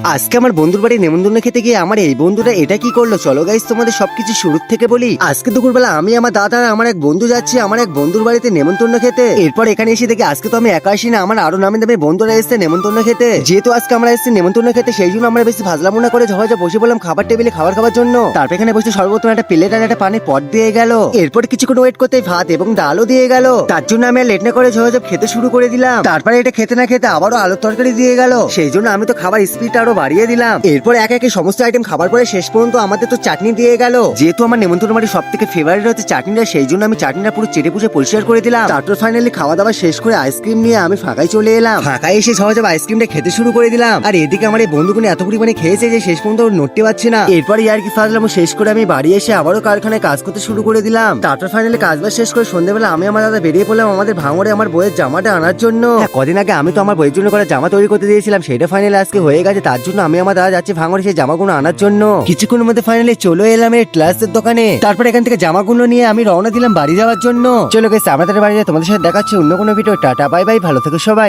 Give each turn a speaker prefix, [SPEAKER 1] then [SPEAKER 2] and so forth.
[SPEAKER 1] আজকে আমার বন্ধুর বাড়ি নেমন্তন্ন খেতে গিয়ে আমার এই বন্ধুরা এটা কি করলো, চলো গাইস তোমাদের সবকিছু শুরুর থেকে বলি। আজকে দুপুরবেলা আমি আমার দাদা আর আমার এক বন্ধু যাচ্ছি আমার এক বন্ধুর বাড়িতে নেমন্তন্ন খেতে। এরপর এখানে এসে দেখি আজকে তো আমি একা আসি না, আমার আরো নামে দামে বন্ধুরা এসেছে নেমন্তন্ন খেতে। যেহেতু আজকে আমরা এসেছি নেমন্তন্ন খেতে, সেই জন্য আমরা বেশি ভাজলা মনে করে ঝগড়া বসে বললাম খাবার টেবিলে খাবার খাওয়ার জন্য। তারপর এখানে বসে সর্বপ্রথম একটা প্লেট আর একটা পানির পট দিয়ে গেল। এরপর কিছুক্ষণ ওয়েট করতে ভাত এবং ডালও দিয়ে গেল। তার জন্য আমি আর লেট না করে ঝগড়া খেতে শুরু করে দিলাম। তারপরে এটা খেতে না খেতে আবারও আলুর তরকারি দিয়ে গেল। সেই জন্য আমি তো খাবার স্পিড আরো বাড়িয়ে দিলাম। এরপর এক একে সমস্ত আইটেম খাবার পরে শেষ পর্যন্ত আমাদের তো চাটনি দিয়ে গেল। যেহেতু আমার নেমন্তন্ন বাড়ির সব থেকে ফেভারিট হচ্ছে চাটনিটা, সেই জন্য আমি চাটনিটা পুরো চেটে পুষে পরিষ্কার করে দিলাম। তারপর ফাইনালি খাওয়া দাওয়া শেষ করে আইসক্রিম নিয়ে আমি ফাঁকায় চলে এলাম। ফাঁকায় এসে সহজ আইসক্রিমটা খেতে শুরু করে দিলাম। আর এদিকে আমার এই বন্ধুগুলো এত পরিমাণে খেয়েছে যে শেষ পর্যন্ত নড়তে পারছে না। এরপর ইয়ার কি ফাজলাম শেষ করে আমি বাড়ি এসে আবারও কারখানায় কাজ করতে শুরু করে দিলাম। তারপর ফাইনালি কাজবাজ শেষ করে সন্ধ্যাবেলা আমি আমার দাদা বেরিয়ে পড়লাম আমাদের ভাঙড়ে আমার বইয়ের জামাটা আনার জন্য। কদিন আগে আমি তো আমার বইয়ের জন্য করা জামা তৈরি করতে দিয়েছিলাম, সেটা ফাইনালি আজকে হয়ে গেছে। তার জন্য আমি আমার দাদা যাচ্ছি ভাঙড়ে সেই জামাগুলো আনার জন্য। কিছুক্ষণের মধ্যে ফাইনালি চলে এলাম এই ক্লাসের দোকানে। তারপর এখান থেকে জামাগুলো নিয়ে আমি রওনা দিলাম বাড়ি যাওয়ার জন্য। চলো গেছে আমাদের বাড়ি, তোমাদের সাথে দেখাচ্ছি অন্য কোনো ভিডিও। টাটা বাই বাই, ভালো থেকো সবাই।